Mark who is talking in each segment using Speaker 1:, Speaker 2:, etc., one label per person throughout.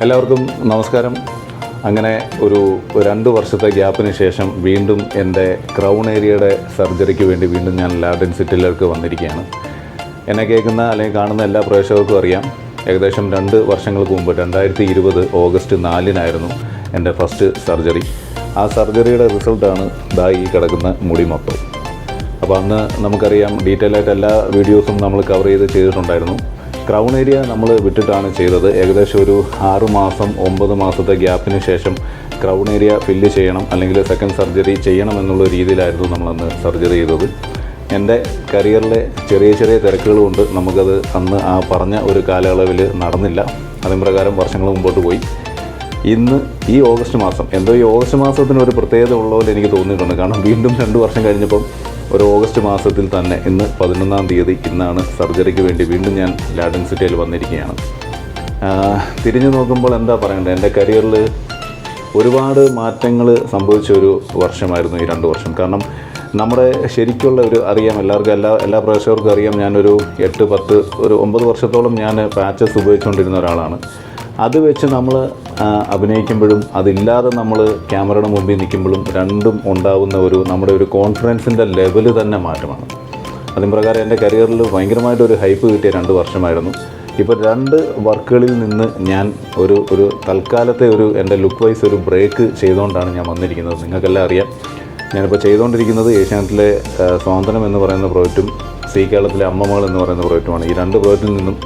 Speaker 1: എല്ലാവർക്കും നമസ്കാരം. അങ്ങനെ ഒരു 2 വർഷത്തെ ഗ്യാപ്പിന് ശേഷം വീണ്ടും എൻ്റെ ക്രൗൺ ഏരിയയുടെ സർജറിക്ക് വേണ്ടി വീണ്ടും ഞാൻ ലാബ് ഡെൻസിറ്റിയിലേക്ക് വന്നിരിക്കുകയാണ്. എന്നെ കേൾക്കുന്ന അല്ലെങ്കിൽ കാണുന്ന എല്ലാ പ്രേക്ഷകർക്കും അറിയാം, ഏകദേശം 2 വർഷങ്ങൾക്ക് മുമ്പ് 2020 ഓഗസ്റ്റ് 4-നായിരുന്നു എൻ്റെ ഫസ്റ്റ് സർജറി. ആ സർജറിയുടെ റിസൾട്ടാണ് ഈ കിടക്കുന്ന മുടി മൊത്തം. അപ്പോൾ അന്ന് നമുക്കറിയാം, ഡീറ്റെയിൽ ആയിട്ട് എല്ലാ വീഡിയോസും നമ്മൾ കവർ ചെയ്തിട്ടുണ്ടായിരുന്നു. ക്രൗൺ ഏരിയ നമ്മൾ വിട്ടിട്ടാണ് ചെയ്തത്. ഏകദേശം ഒരു 6 മാസം 9 മാസത്തെ ഗ്യാപ്പിന് ശേഷം ക്രൗൺ ഏരിയ ഫില്ല് ചെയ്യണം, അല്ലെങ്കിൽ സെക്കൻഡ് സർജറി ചെയ്യണം എന്നുള്ള രീതിയിലായിരുന്നു നമ്മളന്ന് സർജറി ചെയ്തത്. എൻ്റെ കരിയറിലെ ചെറിയ തിരക്കുകളുണ്ട്, നമുക്കത് അന്ന് ആ പറഞ്ഞ ഒരു കാലയളവിൽ നടന്നില്ല. അതിന് പ്രകാരം വർഷങ്ങൾ മുമ്പോട്ട് പോയി. ഇന്ന് ഈ ഓഗസ്റ്റ് മാസം, ഈ ഓഗസ്റ്റ് മാസത്തിന് ഒരു പ്രത്യേകത ഉള്ള പോലെ എനിക്ക് തോന്നിയിട്ടുണ്ട്. കാരണം വീണ്ടും 2 വർഷം കഴിഞ്ഞപ്പം ഒരു ഓഗസ്റ്റ് മാസത്തിൽ തന്നെ ഇന്ന് 11-ാം തീയതി ഇന്നാണ് സർജറിക്ക് വേണ്ടി വീണ്ടും ഞാൻ ഡെൻസിറ്റയിൽ വന്നിരിക്കുകയാണ്. തിരിഞ്ഞു നോക്കുമ്പോൾ എന്താ പറയണ്ടത്, എൻ്റെ കരിയറിൽ ഒരുപാട് മാറ്റങ്ങൾ സംഭവിച്ച ഒരു വർഷമായിരുന്നു ഈ 2 വർഷം. കാരണം നമ്മുടെ ശരിക്കുള്ള അറിയാം, എല്ലാ പ്രേക്ഷകർക്കും അറിയാം, ഞാനൊരു 8-10 ഒരു 9 വർഷത്തോളം ഞാൻ പാച്ചസ് ഉപയോഗിച്ചുകൊണ്ടിരുന്ന ഒരാളാണ്. അത് വെച്ച് നമ്മൾ അഭിനയിക്കുമ്പോഴും അതില്ലാതെ നമ്മൾ ക്യാമറയുടെ മുമ്പിൽ നിൽക്കുമ്പോഴും രണ്ടും ഉണ്ടാവുന്ന നമ്മുടെ ഒരു കോൺഫിഡൻസിൻ്റെ ലെവൽ തന്നെ മാറ്റമാണ്. അതിന് പ്രകാരം എൻ്റെ കരിയറിൽ ഭയങ്കരമായിട്ടൊരു ഹൈപ്പ് കിട്ടിയ 2 വർഷമായിരുന്നു. ഇപ്പോൾ 2 വർക്കുകളിൽ നിന്ന് ഞാൻ ഒരു തൽക്കാലത്തെ എൻ്റെ ലുക്ക് വൈസ് ഒരു ബ്രേക്ക് ചെയ്തുകൊണ്ടാണ് ഞാൻ വന്നിരിക്കുന്നത്. നിങ്ങൾക്കെല്ലാം അറിയാം, ഞാനിപ്പോൾ ചെയ്തുകൊണ്ടിരിക്കുന്നത് ഏഷ്യാനെറ്റിലെ സ്വാതന്ത്ര്യം എന്ന് പറയുന്ന പ്രോജക്റ്റും കേരളത്തിലെ അമ്മമകൾ എന്ന് പറയുന്ന പ്രോജക്റ്റുമാണ്. ഈ 2 പ്രോജക്റ്റിൽ നിന്നും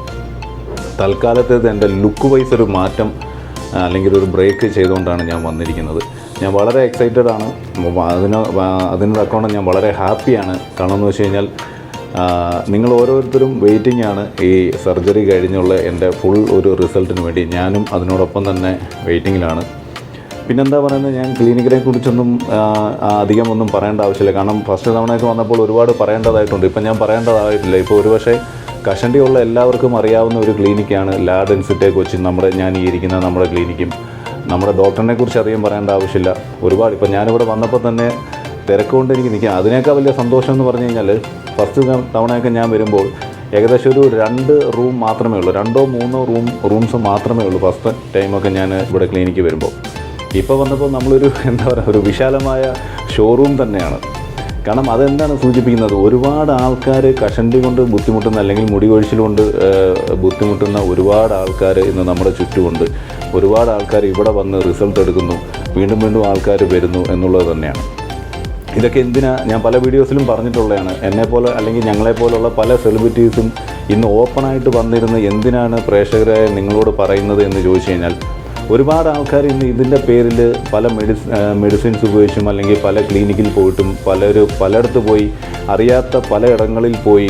Speaker 1: തൽക്കാലത്തേത് എൻ്റെ ലുക്ക് വൈസ് ഒരു മാറ്റം അല്ലെങ്കിൽ ഒരു ബ്രേക്ക് ചെയ്തുകൊണ്ടാണ് ഞാൻ വന്നിരിക്കുന്നത്. ഞാൻ വളരെ എക്സൈറ്റഡ് ആണ്. അതിന് തക്കവണ്ണം ഞാൻ വളരെ ഹാപ്പിയാണ്. കാരണം എന്ന് വെച്ച് കഴിഞ്ഞാൽ നിങ്ങൾ ഓരോരുത്തരും വെയിറ്റിംഗ് ആണ് ഈ സർജറി കഴിഞ്ഞുള്ള എൻ്റെ ഫുൾ ഒരു റിസൾട്ടിന് വേണ്ടി. ഞാനും അതിനോടൊപ്പം തന്നെ വെയിറ്റിങ്ങിലാണ്. പിന്നെന്താ പറയുന്നത്, ഞാൻ ക്ലിനിക്കിനെ കുറിച്ചൊന്നും അധികമൊന്നും പറയേണ്ട ആവശ്യമില്ല. കാരണം ഫസ്റ്റ് തവണയൊക്കെ വന്നപ്പോൾ ഒരുപാട് പറയേണ്ടതായിട്ടുണ്ട്. ഇപ്പം ഞാൻ പറയേണ്ടതായിട്ടില്ല. ഇപ്പോൾ ഒരുപക്ഷെ കഷണ്ടിയുള്ള എല്ലാവർക്കും അറിയാവുന്ന ഒരു ക്ലിനിക്കാണ് ഡെൻസിറ്റൈ കൊച്ചി. ഞാൻ ഈ ഇരിക്കുന്ന നമ്മുടെ ക്ലിനിക്കും. നമ്മുടെ ഡോക്ടറിനെ കുറിച്ച് അധികം പറയേണ്ട ആവശ്യമില്ല. ഒരുപാട് ഇപ്പോൾ ഞാനിവിടെ വന്നപ്പോൾ തന്നെ തിരക്കുകൊണ്ട് എനിക്ക് നിൽക്കാം. അതിനേക്കാൾ വലിയ സന്തോഷം എന്ന് പറഞ്ഞു കഴിഞ്ഞാൽ, ഫസ്റ്റ് തവണയൊക്കെ ഞാൻ വരുമ്പോൾ ഏകദേശം ഒരു 2 റൂം മാത്രമേ ഉള്ളൂ, 2-3 റൂംസ് മാത്രമേ ഉള്ളൂ ഫസ്റ്റ് ടൈമൊക്കെ ഞാൻ ഇവിടെ ക്ലിനിക്ക് വരുമ്പോൾ. ഇപ്പോൾ വന്നപ്പോൾ നമ്മളൊരു ഒരു വിശാലമായ ഷോറൂം തന്നെയാണ്. കാരണം അതെന്താണ് സൂചിപ്പിക്കുന്നത്, ഒരുപാട് ആൾക്കാർ കഷണ്ടി കൊണ്ട് ബുദ്ധിമുട്ടുന്ന അല്ലെങ്കിൽ മുടി കൊഴിച്ചിൽ കൊണ്ട് ബുദ്ധിമുട്ടുന്ന ഒരുപാട് ആൾക്കാർ ഇന്ന് നമ്മുടെ ചുറ്റുമുണ്ട്. ഒരുപാട് ആൾക്കാർ ഇവിടെ വന്ന് റിസൾട്ട് എടുക്കുന്നു, വീണ്ടും ആൾക്കാർ വരുന്നു എന്നുള്ളത് തന്നെയാണ്. ഇതൊക്കെ എന്തിനാ, ഞാൻ പല വീഡിയോസിലും പറഞ്ഞിട്ടുള്ളതാണ്. എന്നെപ്പോലെ അല്ലെങ്കിൽ ഞങ്ങളെപ്പോലുള്ള പല സെലിബ്രിറ്റീസും ഇന്ന് ഓപ്പണായിട്ട് വന്നിരുന്ന് എന്തിനാണ് പ്രേക്ഷകരായ നിങ്ങളോട് പറയുന്നത് എന്ന് ചോദിച്ചു കഴിഞ്ഞാൽ, ഒരുപാട് ആൾക്കാർ ഇന്ന് ഇതിൻ്റെ പേരിൽ പല മെഡിസിൻസ് ഉപയോഗിച്ചും അല്ലെങ്കിൽ പല ക്ലിനിക്കിൽ പോയിട്ടും പലയിടത്ത് പോയി അറിയാത്ത പലയിടങ്ങളിൽ പോയി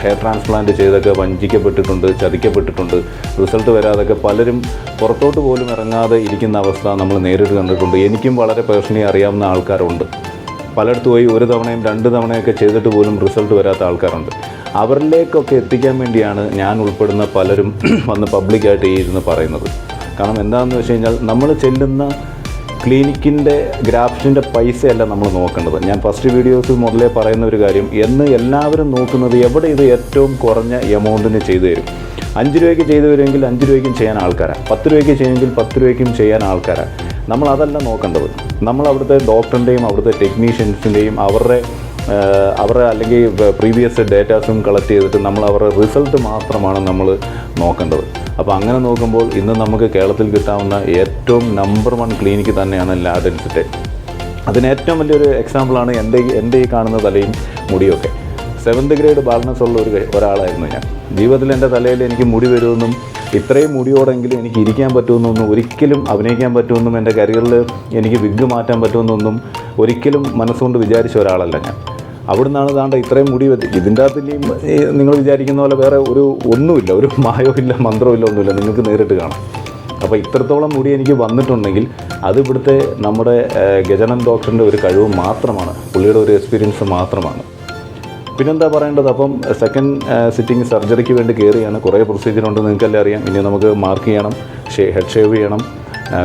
Speaker 1: ഹെയർ ട്രാൻസ്പ്ലാന്റ് ചെയ്തൊക്കെ വഞ്ചിക്കപ്പെട്ടിട്ടുണ്ട്, ചതിക്കപ്പെട്ടിട്ടുണ്ട്. റിസൾട്ട് വരാതൊക്കെ പലരും പുറത്തോട്ട് പോലും ഇറങ്ങാതെ ഇരിക്കുന്ന അവസ്ഥ നമ്മൾ നേരിട്ട് കണ്ടിട്ടുണ്ട്. എനിക്കും വളരെ പേഴ്സണലി അറിയാവുന്ന ആൾക്കാരുണ്ട്. പലയിടത്ത് പോയി 1 തവണയും 2 തവണയൊക്കെ ചെയ്തിട്ട് പോലും റിസൾട്ട് വരാത്ത ആൾക്കാരുണ്ട്. അവരിലേക്കൊക്കെ എത്തിക്കാൻ വേണ്ടിയാണ് ഞാൻ ഉൾപ്പെടുന്ന പലരും വന്ന് പബ്ലിക്കായിട്ട് ഇരുന്ന് പറയുന്നത്. കാരണം എന്താണെന്ന് വെച്ച് കഴിഞ്ഞാൽ, നമ്മൾ ചെല്ലുന്ന ക്ലിനിക്കിൻ്റെ ഗ്രാഫ്റ്റിൻ്റെ പൈസയല്ല നമ്മൾ നോക്കേണ്ടത്. ഞാൻ ഫസ്റ്റ് വീഡിയോസ് മുതലേ പറയുന്ന ഒരു കാര്യം, എല്ലാവരും നോക്കുന്നത് എവിടെ ഇത് ഏറ്റവും കുറഞ്ഞ എമൗണ്ടിന് ചെയ്തു തരും. 5 രൂപയ്ക്ക് ചെയ്തു വരുമെങ്കിൽ 5 രൂപയ്ക്കും ചെയ്യാൻ ആൾക്കാരാണ്, 10 രൂപയ്ക്ക് ചെയ്യുമെങ്കിൽ 10 രൂപയ്ക്കും ചെയ്യാൻ ആൾക്കാരാണ്. നമ്മളതല്ല നോക്കേണ്ടത്. നമ്മൾ അവിടുത്തെ ഡോക്ടറിൻ്റെയും അവിടുത്തെ ടെക്നീഷ്യൻസിൻ്റെയും അവരുടെ അല്ലെങ്കിൽ പ്രീവിയസ് ഡേറ്റാസും കളക്ട് ചെയ്തിട്ട് നമ്മൾ അവരുടെ റിസൾട്ട് മാത്രമാണ് നമ്മൾ നോക്കേണ്ടത്. അപ്പോൾ അങ്ങനെ നോക്കുമ്പോൾ ഇന്ന് നമുക്ക് കേരളത്തിൽ കിട്ടാവുന്ന ഏറ്റവും നമ്പർ 1 ക്ലിനിക്ക് തന്നെയാണ് ഡെൻസിറ്റൈ. അതിന് ഏറ്റവും വലിയൊരു എക്സാമ്പിളാണ് എൻ്റെ ഈ കാണുന്ന തലയും മുടിയൊക്കെ. 7th ഗ്രേഡ് ബാൾഡ്നസ് ഉള്ള ഒരാളായിരുന്നു ഞാൻ. ജീവിതത്തിൽ എൻ്റെ തലയിൽ എനിക്ക് മുടി വരുമെന്നും ഇത്രയും മുടിയോടെങ്കിലും എനിക്ക് ഇരിക്കാൻ പറ്റുമെന്നൊന്നും, ഒരിക്കലും അഭിനയിക്കാൻ പറ്റുമെന്നും, എൻ്റെ കരിയറിൽ എനിക്ക് വിഗ് മാറ്റാൻ പറ്റുമെന്നൊന്നും ഒരിക്കലും മനസ്സുകൊണ്ട് വിചാരിച്ച ഒരാളല്ല ഞാൻ. അവിടെ നിന്നാണ് ഇത്രയും മുടി ഇതിൻ്റെ അകത്ത് നിങ്ങൾ വിചാരിക്കുന്ന പോലെ വേറെ ഒന്നുമില്ല, ഒരു മായോ ഇല്ല, മന്ത്രമില്ല, ഒന്നുമില്ല. നിങ്ങൾക്ക് നേരിട്ട് കാണാം. അപ്പോൾ ഇത്രത്തോളം മുടി എനിക്ക് വന്നിട്ടുണ്ടെങ്കിൽ അത് ഇവിടുത്തെ നമ്മുടെ ഗജാനൻ ഡോക്ടറിൻ്റെ ഒരു കഴിവ് മാത്രമാണ്, പുള്ളിയുടെ ഒരു എക്സ്പീരിയൻസ് മാത്രമാണ്. പിന്നെന്താ പറയേണ്ടത്, അപ്പം സെക്കൻഡ് സിറ്റിംഗ് സർജറിക്ക് വേണ്ടി കയറിയാണ്. കുറേ പ്രൊസീജിയറുണ്ട്, നിങ്ങൾക്കെല്ലാം അറിയാം. ഇനി നമുക്ക് മാർക്ക് ചെയ്യണം, ഹെഡ് ഷേവ് ചെയ്യണം,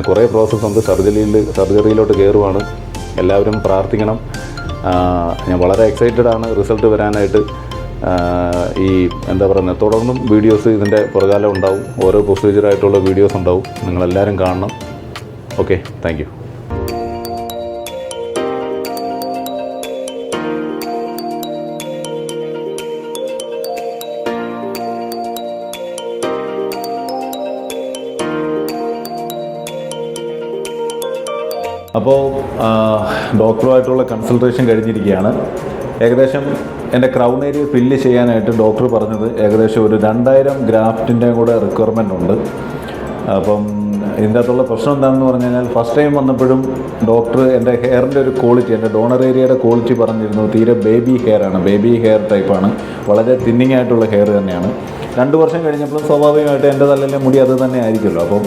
Speaker 1: കുറേ പ്രോസസ്സുണ്ട്. സർജറിയിലോട്ട് കയറുവാണ്. എല്ലാവരും പ്രാർത്ഥിക്കണം. ഞാൻ വളരെ എക്സൈറ്റഡ് ആണ് റിസൾട്ട് വരാനായിട്ട്. ഈ എന്താ പറയുന്നത് തുടർന്നും വീഡിയോസ് ഇതിൻ്റെ പുറകാലം ഉണ്ടാവും. ഓരോ പ്രൊസീജിയറായിട്ടുള്ള വീഡിയോസ് ഉണ്ടാവും. നിങ്ങളെല്ലാവരും കാണണം. Okay, thank you. അപ്പോൾ ഡോക്ടറുമായിട്ടുള്ള കൺസൾട്ടേഷൻ കഴിഞ്ഞിരിക്കുകയാണ്. ഏകദേശം എൻ്റെ ക്രൗൺ ഏരിയ ഫില്ല് ചെയ്യാനായിട്ട് ഡോക്ടർ പറഞ്ഞത് ഏകദേശം ഒരു 2000 ഗ്രാഫ്റ്റിൻ്റെ കൂടെ റിക്വയർമെൻ്റ് ഉണ്ട്. അപ്പം ഇതിൻ്റെ അകത്തുള്ള പ്രശ്നം എന്താണെന്ന് പറഞ്ഞു കഴിഞ്ഞാൽ, ഫസ്റ്റ് ടൈം വന്നപ്പോഴും ഡോക്ടർ എൻ്റെ ഹെയറിൻ്റെ ഒരു ക്വാളിറ്റി, എൻ്റെ ഡോണർ ഏരിയയുടെ ക്വാളിറ്റി പറഞ്ഞിരുന്നു തീരെ ബേബി ഹെയറാണ്, ബേബി ഹെയർ ടൈപ്പാണ്, വളരെ തിന്നിങ് ആയിട്ടുള്ള ഹെയർ തന്നെയാണ്. 2 വർഷം കഴിഞ്ഞപ്പോൾ സ്വാഭാവികമായിട്ട് എൻ്റെ തലയിലെ മുടി അത് തന്നെ ആയിരിക്കുമല്ലോ. അപ്പം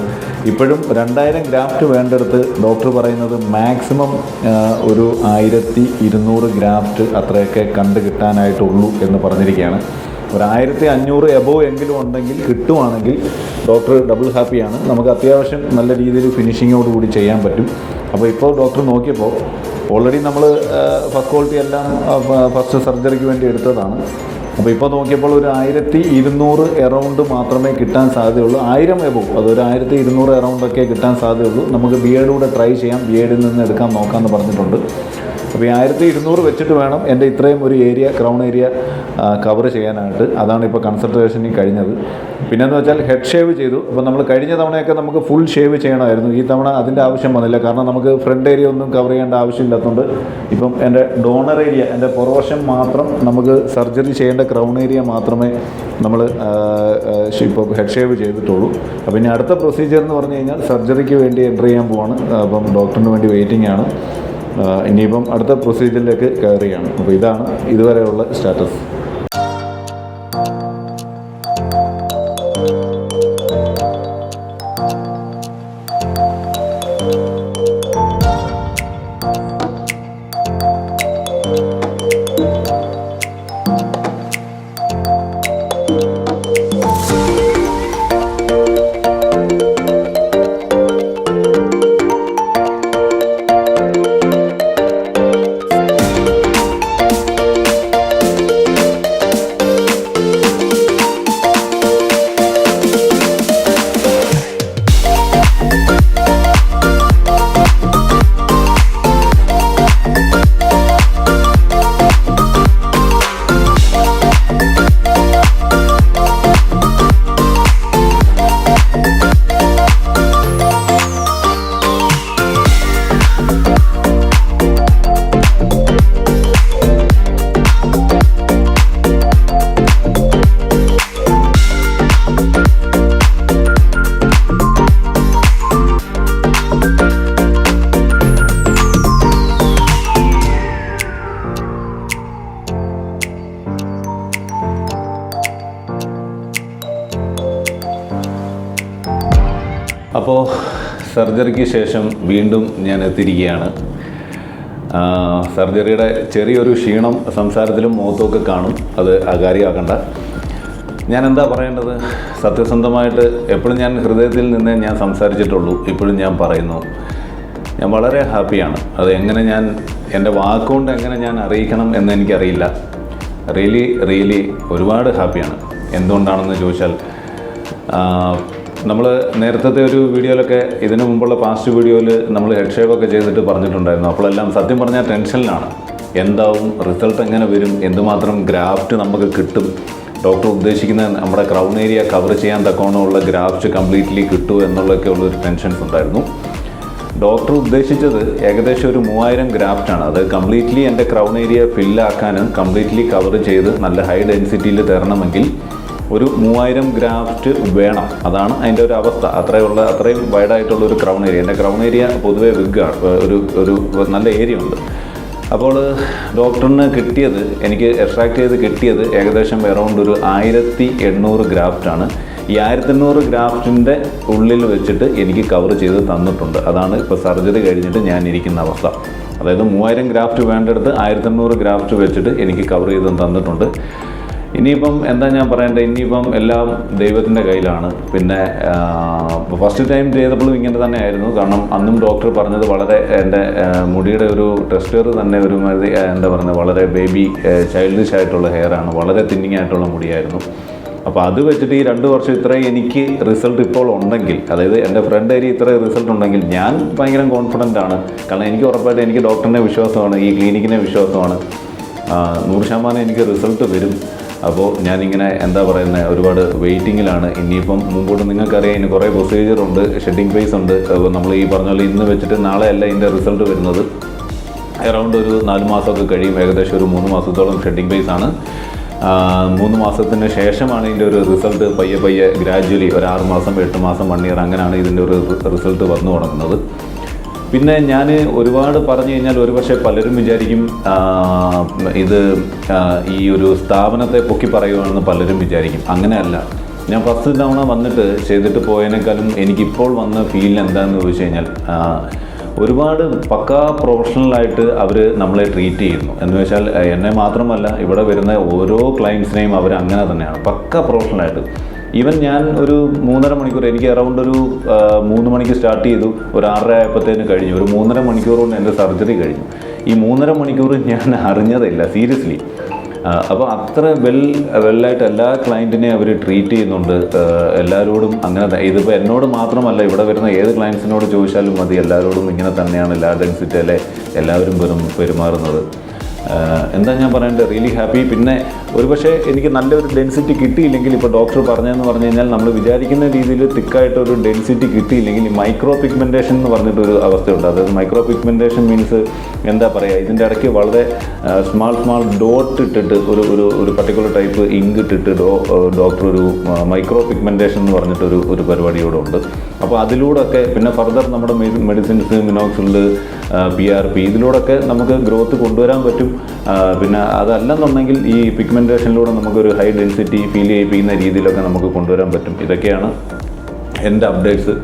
Speaker 1: ഇപ്പോഴും 2000 ഗ്രാഫ്റ്റ് വേണ്ടെടുത്ത് ഡോക്ടർ പറയുന്നത് മാക്സിമം ഒരു 1200 ഗ്രാഫ്റ്റ് അത്രയൊക്കെ കണ്ട് കിട്ടാനായിട്ടുള്ളൂ എന്ന് പറഞ്ഞിരിക്കുകയാണ്. ഒരു 1500 എബോവ് എങ്കിലും ഉണ്ടെങ്കിൽ കിട്ടുവാണെങ്കിൽ ഡോക്ടർ ഡബിൾ ഹാപ്പിയാണ്. നമുക്ക് അത്യാവശ്യം നല്ല രീതിയിൽ ഫിനിഷിങ്ങോടുകൂടി ചെയ്യാൻ പറ്റും. അപ്പോൾ ഇപ്പോൾ ഡോക്ടർ നോക്കിയപ്പോൾ ഓൾറെഡി നമ്മൾ ഫസ്റ്റ് ക്വാളിറ്റി എല്ലാം ഫസ്റ്റ് സർജറിക്ക് വേണ്ടി എടുത്തതാണ്. അപ്പോൾ ഇപ്പോൾ നോക്കിയപ്പോൾ ഒരു 1200 എറൗണ്ട് മാത്രമേ കിട്ടാൻ സാധ്യതയുള്ളൂ. 1000 എബോവ്, അതൊരു 1200 എറൗണ്ടൊക്കെ കിട്ടാൻ സാധ്യതയുള്ളൂ. നമുക്ക് ബി എഡിലൂടെ ട്രൈ ചെയ്യാം, ബി എഡിൽ നിന്ന് എടുക്കാൻ നോക്കാമെന്ന് പറഞ്ഞിട്ടുണ്ട്. അപ്പോൾ ഈ 1200 വെച്ചിട്ട് വേണം എൻ്റെ ഇത്രയും ഒരു ഏരിയ, ക്രൗൺ ഏരിയ കവർ ചെയ്യാനായിട്ട്. അതാണ് ഇപ്പോൾ കൺസൾട്ടേഷനിൽ കഴിഞ്ഞത്. പിന്നെയെന്ന് വെച്ചാൽ ഹെഡ് ഷേവ് ചെയ്തു. അപ്പോൾ നമ്മൾ കഴിഞ്ഞ തവണയൊക്കെ നമുക്ക് ഫുൾ ഷേവ് ചെയ്യണമായിരുന്നു. ഈ തവണ അതിൻ്റെ ആവശ്യം വന്നില്ല. കാരണം നമുക്ക് ഫ്രണ്ട് ഏരിയ ഒന്നും കവർ ചെയ്യേണ്ട ആവശ്യമില്ലാത്തതുകൊണ്ട് ഇപ്പം എൻ്റെ ഡോണർ ഏരിയ, എൻ്റെ പുറവശം മാത്രം നമുക്ക് സർജറി ചെയ്യേണ്ട ക്രൗൺ ഏരിയ മാത്രമേ നമ്മൾ ഇപ്പോൾ ഹെഡ് ഷേവ് ചെയ്തിട്ടുള്ളൂ. അപ്പോൾ ഇനി അടുത്ത പ്രൊസീജിയർ എന്ന് പറഞ്ഞു കഴിഞ്ഞാൽ സർജറിക്ക് വേണ്ടി എൻ്റർ ചെയ്യാൻ പോവാണ്. അപ്പം ഡോക്ടറിന് വേണ്ടി വെയിറ്റിംഗ് ആണ്. ഇനിയിപ്പം അടുത്ത പ്രൊസീജിയറിലേക്ക് കയറുകയാണ്. അപ്പോൾ ഇതാണ് ഇതുവരെയുള്ള സ്റ്റാറ്റസ്. അപ്പോൾ സർജറിക്ക് ശേഷം വീണ്ടും ഞാൻ എത്തിയിരിക്കുകയാണ്. സർജറിയുടെ ചെറിയൊരു ക്ഷീണം സംസാരത്തിലും മുഖത്തൊക്കെ കാണും. അത് അകാര്യമാക്കണ്ട. ഞാൻ എന്താ പറയേണ്ടത്, സത്യസന്ധമായിട്ട് എപ്പോഴും ഞാൻ ഹൃദയത്തിൽ നിന്നേ ഞാൻ സംസാരിച്ചിട്ടുള്ളൂ. ഇപ്പോഴും ഞാൻ പറയുന്നു, ഞാൻ വളരെ ഹാപ്പിയാണ്. അത് എങ്ങനെ ഞാൻ എൻ്റെ വാക്കുകൊണ്ട് എങ്ങനെ ഞാൻ അറിയിക്കണം എന്ന് എനിക്കറിയില്ല. റിയലി ഒരുപാട് ഹാപ്പിയാണ്. എന്തുകൊണ്ടാണെന്ന് ചോദിച്ചാൽ, നമ്മൾ നേരത്തെ ഒരു വീഡിയോയിലൊക്കെ, ഇതിനു മുമ്പുള്ള പാസ്റ്റ് വീഡിയോയിൽ നമ്മൾ ഹെഡ് ഷേവൊക്കെ ചെയ്തിട്ട് പറഞ്ഞിട്ടുണ്ടായിരുന്നു. അപ്പോഴെല്ലാം സത്യം പറഞ്ഞാൽ ടെൻഷനിലാണ്. എന്താവും, റിസൾട്ട് എങ്ങനെ വരും, എന്തുമാത്രം ഗ്രാഫ്റ്റ് നമുക്ക് കിട്ടും, ഡോക്ടർ ഉദ്ദേശിക്കുന്ന നമ്മുടെ ക്രൗൺ ഏരിയ കവർ ചെയ്യാൻ തക്കവണ്ണമുള്ള ഗ്രാഫ്റ്റ് കംപ്ലീറ്റ്ലി കിട്ടുമോ എന്നുള്ളതൊക്കെ ഉള്ളൊരു ടെൻഷൻസ് ഉണ്ടായിരുന്നു. ഡോക്ടർ ഉദ്ദേശിച്ചത് ഏകദേശം ഒരു 3000 ഗ്രാഫ്റ്റാണ്. അത് കംപ്ലീറ്റ്ലി എൻ്റെ ക്രൗൺ ഏരിയ ഫില്ലാക്കാനും കംപ്ലീറ്റ്ലി കവർ ചെയ്ത് നല്ല ഹൈ ഡെൻസിറ്റിയിൽ തരണമെങ്കിൽ ഒരു 3000 ഗ്രാഫ്റ്റ് വേണം. അതാണ് അതിൻ്റെ ഒരു അവസ്ഥ. അത്രയും വൈഡായിട്ടുള്ള ഒരു ക്രൗൺ ഏരിയ. എൻ്റെ ക്രൗൺ ഏരിയ പൊതുവെ വിഗാണ്, ഒരു നല്ല ഏരിയ ഉണ്ട്. അപ്പോൾ ഡോക്ടറിന് കിട്ടിയത്, എനിക്ക് എക്സ്ട്രാക്ട് ചെയ്ത് കിട്ടിയത് ഏകദേശം അറൗണ്ട് ഒരു 1800 ഗ്രാഫ്റ്റാണ്. ഈ 1800 ഗ്രാഫ്റ്റിൻ്റെ ഉള്ളിൽ വെച്ചിട്ട് എനിക്ക് കവർ ചെയ്ത് തന്നിട്ടുണ്ട്. അതാണ് ഇപ്പോൾ സർജറി കഴിഞ്ഞിട്ട് ഞാൻ ഇരിക്കുന്ന അവസ്ഥ. അതായത് 3000 ഗ്രാഫ്റ്റ് വേണ്ടെടുത്ത് 1800 ഗ്രാഫ്റ്റ് വെച്ചിട്ട് എനിക്ക് കവർ ചെയ്ത് തന്നിട്ടുണ്ട്. ഇനിയിപ്പം എന്താ ഞാൻ പറയേണ്ടത്, ഇനിയിപ്പം എല്ലാം ദൈവത്തിൻ്റെ കയ്യിലാണ്. പിന്നെ ഫസ്റ്റ് ടൈം ചെയ്തപ്പോഴും ഇങ്ങനെ തന്നെ ആയിരുന്നു. കാരണം അന്നും ഡോക്ടർ പറഞ്ഞത് വളരെ എൻ്റെ മുടിയുടെ ഒരു ടെക്സ്ചർ തന്നെ ഒരു എന്താ പറയുന്നത് വളരെ ബേബി ചൈൽഡിഷ് ആയിട്ടുള്ള ഹെയറാണ്, വളരെ തിന്നിങ് ആയിട്ടുള്ള മുടിയായിരുന്നു. അപ്പോൾ അത് വെച്ചിട്ട് ഈ 2 വർഷം ഇത്രയും എനിക്ക് റിസൾട്ട് ഇപ്പോൾ ഉണ്ടെങ്കിൽ, അതായത് എൻ്റെ ഫ്രണ്ട് ഏരിയ ഇത്രയും റിസൾട്ട് ഉണ്ടെങ്കിൽ ഞാൻ ഭയങ്കര കോൺഫിഡൻ്റ് ആണ്. കാരണം എനിക്ക് ഉറപ്പായിട്ട് എനിക്ക് ഡോക്ടറിനെ വിശ്വാസമാണ്, ഈ ക്ലിനിക്കിനെ വിശ്വാസമാണ്. 100% എനിക്ക് റിസൾട്ട് വരും. അപ്പോൾ ഞാനിങ്ങനെ എന്താ പറയുന്നത് ഒരുപാട് വെയിറ്റിങ്ങിലാണ്. ഇനിയിപ്പം മുമ്പോട്ട് നിങ്ങൾക്കറിയാം ഇനി കുറേ പ്രൊസീജിയറുണ്ട്, ഷെഡിങ് ഫേസ് ഉണ്ട്. നമ്മൾ ഈ പറഞ്ഞ പോലെ ഇന്ന് വെച്ചിട്ട് നാളെ അല്ല ഇതിൻ്റെ റിസൾട്ട് വരുന്നത്. അറൗണ്ട് ഒരു 4 മാസമൊക്കെ കഴിയും. ഏകദേശം ഒരു 3 മാസത്തോളം ഷെഡിങ് ഫേസ് ആണ്. 3 മാസത്തിന് ശേഷമാണ് ഇതിൻ്റെ ഒരു റിസൾട്ട് പയ്യെ ഗ്രാജ്വലി ഒരു 6 മാസം 8 മാസം 1 ഇയർ അങ്ങനെയാണ് ഇതിൻ്റെ ഒരു റിസൾട്ട് വന്നു തുടങ്ങുന്നത്. പിന്നെ ഞാൻ ഒരുപാട് പറഞ്ഞു കഴിഞ്ഞാൽ ഒരുപക്ഷെ പലരും വിചാരിക്കും ഇത് ഈ ഒരു സ്ഥാപനത്തെ പൊക്കി പറയുകയാണെന്ന് പലരും വിചാരിക്കും. അങ്ങനെയല്ല. ഞാൻ ഫസ്റ്റ് തവണ വന്നിട്ട് ചെയ്തിട്ട് പോയതിനേക്കാളും എനിക്കിപ്പോൾ വന്ന ഫീൽ എന്താണെന്ന് ചോദിച്ചു കഴിഞ്ഞാൽ ഒരുപാട് പക്കാ പ്രൊഫഷണലായിട്ട് അവർ നമ്മളെ ട്രീറ്റ് ചെയ്യുന്നു. എന്ന് വെച്ചാൽ എന്നെ മാത്രമല്ല, ഇവിടെ വരുന്ന ഓരോ ക്ലയൻസിനെയും അവർ അങ്ങനെ തന്നെയാണ്, പക്കാ പ്രൊഫഷണലായിട്ട്. ഈവൻ ഞാൻ ഒരു 3.5 മണിക്കൂർ, എനിക്ക് അറൗണ്ട് ഒരു 3 മണിക്ക് സ്റ്റാർട്ട് ചെയ്തു, ഒരു 6:30 ആയപ്പോഴത്തേന് കഴിഞ്ഞു. ഒരു 3.5 മണിക്കൂർ കൊണ്ട് എൻ്റെ സർജറി കഴിഞ്ഞു. ഈ 3.5 മണിക്കൂർ ഞാൻ അറിഞ്ഞതില്ല സീരിയസ്ലി. അപ്പോൾ അത്ര വെല്ലായിട്ട് എല്ലാ ക്ലയൻറ്റിനെയും അവർ ട്രീറ്റ് ചെയ്യുന്നുണ്ട്. എല്ലാവരോടും അങ്ങനെ. ഇതിപ്പോൾ എന്നോട് മാത്രമല്ല, ഇവിടെ വരുന്ന ഏത് ക്ലയൻസിനോട് ചോദിച്ചാലും മതി, എല്ലാവരോടും ഇങ്ങനെ തന്നെയാണ് ഡെൻസിറ്റയിലെ എല്ലാവരും പെരുമാറുന്നത്. എന്താ ഞാൻ പറയേണ്ടത്, റിയലി ഹാപ്പി. പിന്നെ ഒരുപക്ഷെ എനിക്ക് നല്ലൊരു ഡെൻസിറ്റി കിട്ടിയില്ലെങ്കിൽ, ഇപ്പോൾ ഡോക്ടർ പറഞ്ഞതെന്ന് പറഞ്ഞു കഴിഞ്ഞാൽ നമ്മൾ വിചാരിക്കുന്ന രീതിയിൽ തിക്കായിട്ടൊരു ഡെൻസിറ്റി കിട്ടിയില്ലെങ്കിൽ ഈ മൈക്രോ പിഗ്മെൻറ്റേഷൻ എന്ന് പറഞ്ഞിട്ടൊരു അവസ്ഥയുണ്ട്. അതായത് മൈക്രോ പിഗ്മെൻറ്റേഷൻ മീൻസ് എന്താ പറയുക, ഇതിൻ്റെ ഇടയ്ക്ക് വളരെ സ്മാൾ ഡോട്ട് ഇട്ടിട്ട് ഒരു പർട്ടിക്കുലർ ടൈപ്പ് ഇങ്ക് ഇട്ടിട്ട് ഡോക്ടർ ഒരു മൈക്രോ പിഗ്മെൻറ്റേഷൻ എന്ന് പറഞ്ഞിട്ടൊരു പരിപാടിയോടെ ഉണ്ട്. അപ്പോൾ അതിലൂടെയൊക്കെ പിന്നെ ഫർദർ നമ്മുടെ മെഡിസിൻസ് മിനോക്സിൽ PRP ഇതിലൂടെയൊക്കെ നമുക്ക് ഗ്രോത്ത് കൊണ്ടുവരാൻ പറ്റും. പിന്നെ അതല്ലെന്നുണ്ടെങ്കിൽ ഈ പിഗ്മെൻറ്റേഷനിലൂടെ നമുക്കൊരു ഹൈ ഡെൻസിറ്റി ഫീൽ ചെയ്യിപ്പിക്കുന്ന രീതിയിലൊക്കെ നമുക്ക് കൊണ്ടുവരാൻ പറ്റും. ഇതൊക്കെയാണ് എൻ്റെ അപ്ഡേറ്റ്സ്.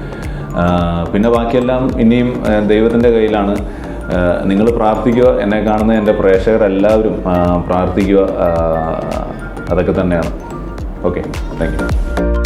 Speaker 1: പിന്നെ ബാക്കിയെല്ലാം ഇനിയും ദൈവത്തിൻ്റെ കയ്യിലാണ്. നിങ്ങൾ പ്രാർത്ഥിക്കുക, എന്നെ കാണുന്ന എൻ്റെ പ്രേക്ഷകരെല്ലാവരും പ്രാർത്ഥിക്കുക. അതൊക്കെ തന്നെയാണ്. Okay, thank you.